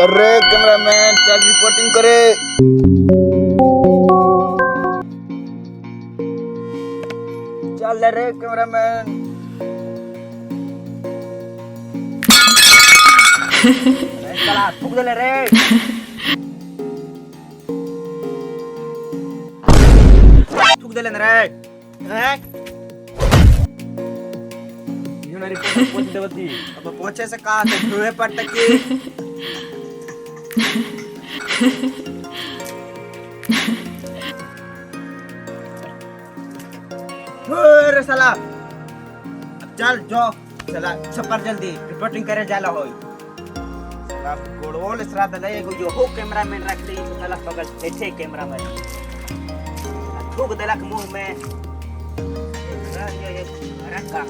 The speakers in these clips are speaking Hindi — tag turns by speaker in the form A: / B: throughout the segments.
A: अरे कैमरामैन चल रिपोर्टिंग करे। चल रे कैमरामैन। साला थूक दे रे। थूक दे रे। हैं? यूं रिपोर्ट पोच देवती। अब पोचे से कहा तो धुए पर टकी। अरे साला चल जो साला छपर जल्दी रिपोर्टिंग करे जाला होई। साला गोड़ोल श्राद्ध ले एगो जो हो कैमरामैन रख दी साला पकड़ ऐसे कैमरामैन थूक देलक मुंह में। ये रखा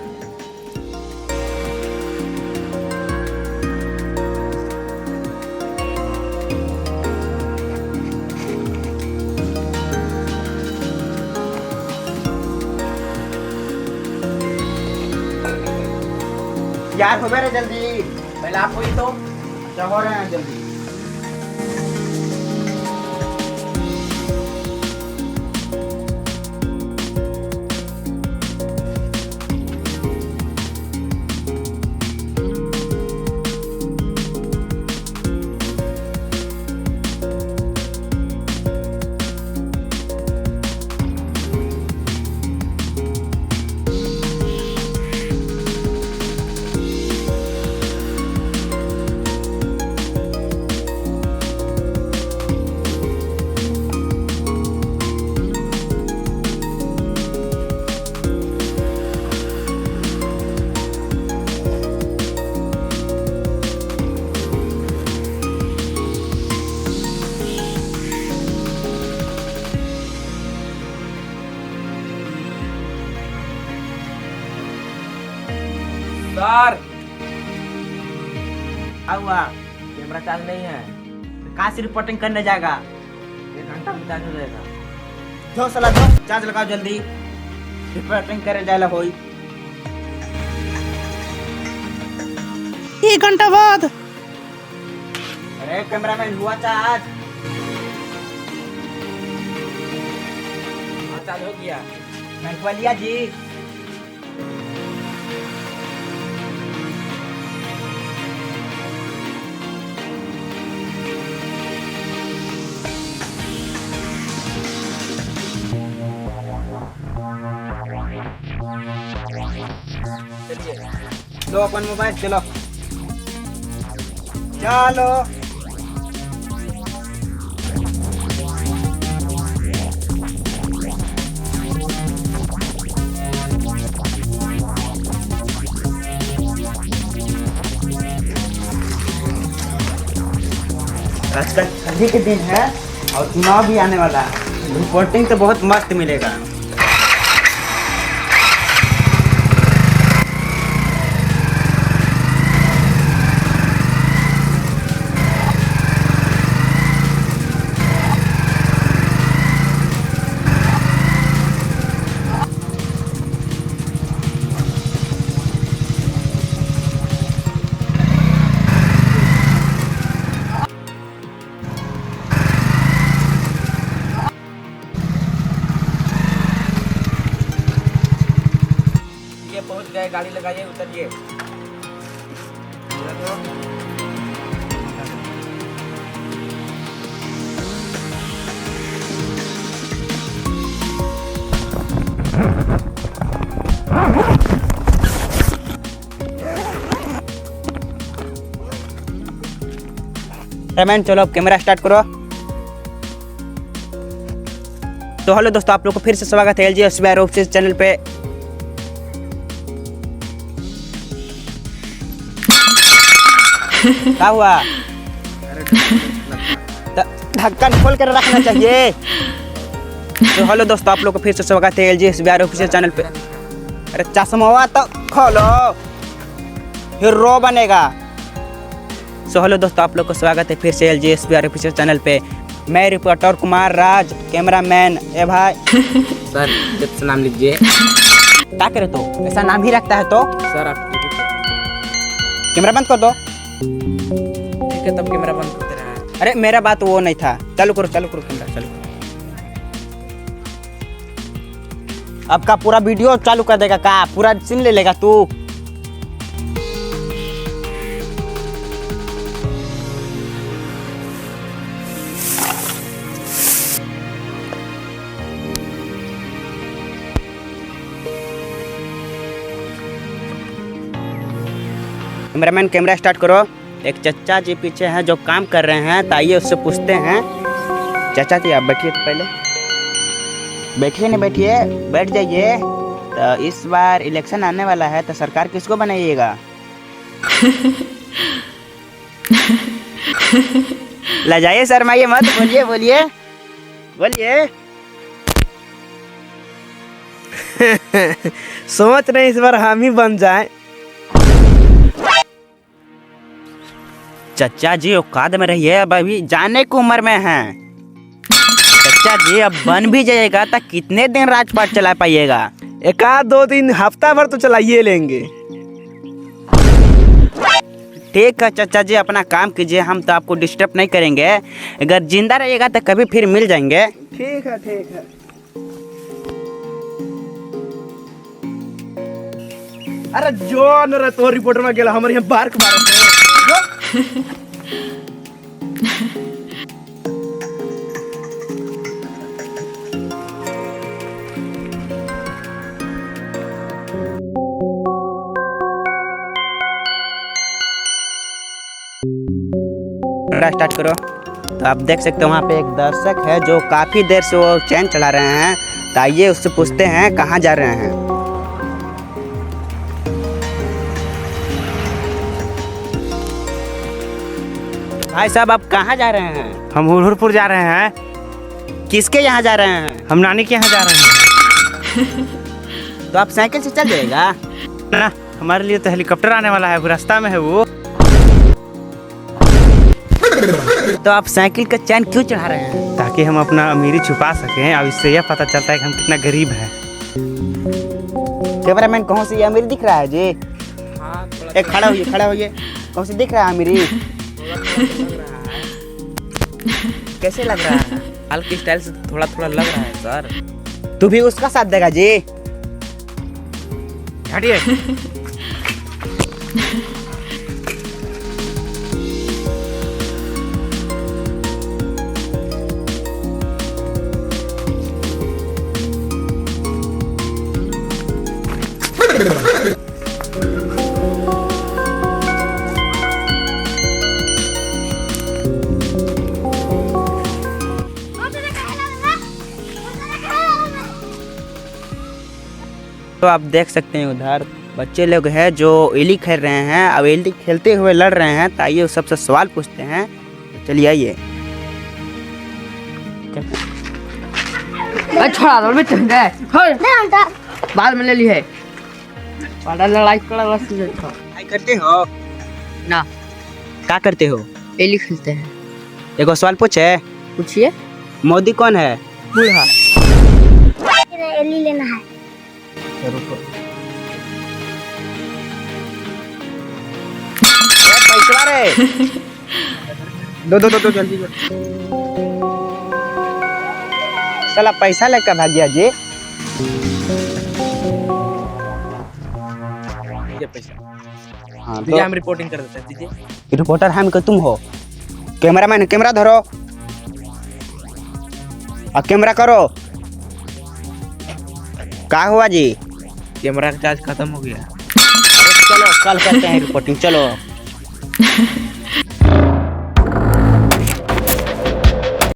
A: यार हो मेरे जल्दी पहले आप हुई तो क्या हो रहे हैं जल्दी। सर हुआ कैमरा चार्ज नहीं है कहाँ से रिपोर्टिंग करने जाएगा। 1 घंटा में चार्ज हो जाएगा। जो साला जो चार्ज लगाओ जल्दी रिपोर्टिंग करे जाएला होई।
B: 1 घंटा बाद।
A: अरे कैमरामैन हुआ चार्ज। चार्ज हो गया। मैंने जी लो अपन मोबाइल चलो चलो। आजकल ठंडी के दिन है और चुनाव भी आने वाला है। रिपोर्टिंग तो बहुत मस्त मिलेगा। पहुंच गए गाड़ी लगाइए उतरिए। रमैन चलो अब कैमरा स्टार्ट करो। तो हेलो दोस्तों आप लोग को फिर से स्वागत है LG SBI ऑफिशियल चैनल पे। क्या हुआ? ढक्कन खोल कर रखना चाहिए। तो हेलो दोस्तों आप लोग को फिर से स्वागत है LG SBI ऑफिशियल चैनल पे। अरे चश्मा तो खोलो हीरो बनेगा। सो हेलो दोस्तों आप लोग को स्वागत है फिर से LG SBI ऑफिशियल चैनल पे। मैं रिपोर्टर कुमार राज, कैमरामैन ए भाई।
C: सर जब से नाम लीजिए।
A: क्या करे तो ऐसा नाम ही रखता है तो
C: सर आप
A: कैमरा बंद कर दो।
C: ठीक है तब कैमरा बंद करते हैं।
A: अरे मेरा बात वो नहीं था। चालू करो कैमरा चालू करो। अब का पूरा वीडियो चालू कर देगा का? पूरा सीन ले लेगा तू? कैमरामैन कैमरा स्टार्ट करो। एक चचा जी पीछे हैं जो काम कर रहे हैं, तो आइए उससे पूछते हैं। चाचा जी आप बैठिए, तो पहले बैठिए ना, बैठिए, बैठ जाइए। तो इस बार इलेक्शन आने वाला है, तो सरकार किसको बनाइएगा? लजाइए, शर्माइए मत, बोलिए बोलिए बोलिए।
B: सोच रहे इस बार हम ही बन जाए।
A: चचा जी औकात में रहिए, अब अभी जाने की उम्र में हैं। चचा जी अब बन भी जाएगा तो कितने दिन राजपाट चला पाइएगा?
B: एक आध 2-3 हफ्ता भर तो चलाइए लेंगे।
A: ठीक है चचा जी, अपना काम कीजिए, हम तो आपको डिस्टर्ब नहीं करेंगे। अगर जिंदा रहिएगा तो कभी फिर मिल जाएंगे।
B: ठीक है ठीक है। अरे जो न तो रिपोर्टर में गेला हमारे यहाँ बार के बारे
A: स्टार्ट करो। तो आप देख सकते हो वहाँ पे एक दर्शक है जो काफी देर से वो चैन चला रहे हैं। तो आइए उससे पूछते हैं कहाँ जा रहे हैं। भाई साहब आप कहाँ जा रहे हैं?
B: हम हुरहुरपुर जा रहे हैं।
A: किसके यहाँ जा रहे हैं?
B: हम नानी के यहाँ जा रहे हैं।
A: तो आप साइकिल से चल जाएगा
B: ना, हमारे लिए तो हेलीकॉप्टर आने वाला है, रास्ता में है वो।
A: तो आप साइकिल का चैन क्यों चढ़ा रहे हैं?
B: ताकि हम अपना अमीरी छुपा सकें। अब इससे यह पता चलता है कि हम कितना गरीब हैं।
A: कैमरामैन कौन सी अमीरी दिख रहा है जी?
C: हाँ, थोड़ा
A: एक खड़ा होइए। कौन सी दिख रहा है अमीरी?
C: लग रहा है।
A: कैसे लग रहा है?
C: हल्की स्टाइल से थोड़ा थोड़ा लग रहा है सर।
A: तू भी उसका साथ देगा जी?
B: हटिए।
A: तो आप देख सकते हैं उधर बच्चे लोग हैं जो एली खेल रहे हैं। अब एली खेलते हुए लड़ रहे हैं। तो आइए सबसे सवाल पूछते हैं। चलिए आइए।
D: छोड़ा दो बाद में ले ली है। लड़ाई
A: करते हो
D: ना,
A: क्या करते हो?
D: एली खेलते हैं।
A: एगो सवाल पूछे?
D: पूछिए।
A: मोदी कौन है?
D: बूढ़ा।
E: एली लेना है।
A: पैसा रे दो जल्दी। साला पैसा लेकर भाग गया जी।
C: ये पैसा
A: हाँ
C: दीजिए, हम रिपोर्टिंग कर देते हैं। दीजिए।
A: रिपोर्टर हम के तुम हो? कैमरामैन कैमरा धरो और कैमरा करो। क्या हुआ जी?
C: कैमरा का चार्ज खत्म हो गया।
A: चलो कल करते हैं रिपोर्टिंग, चलो।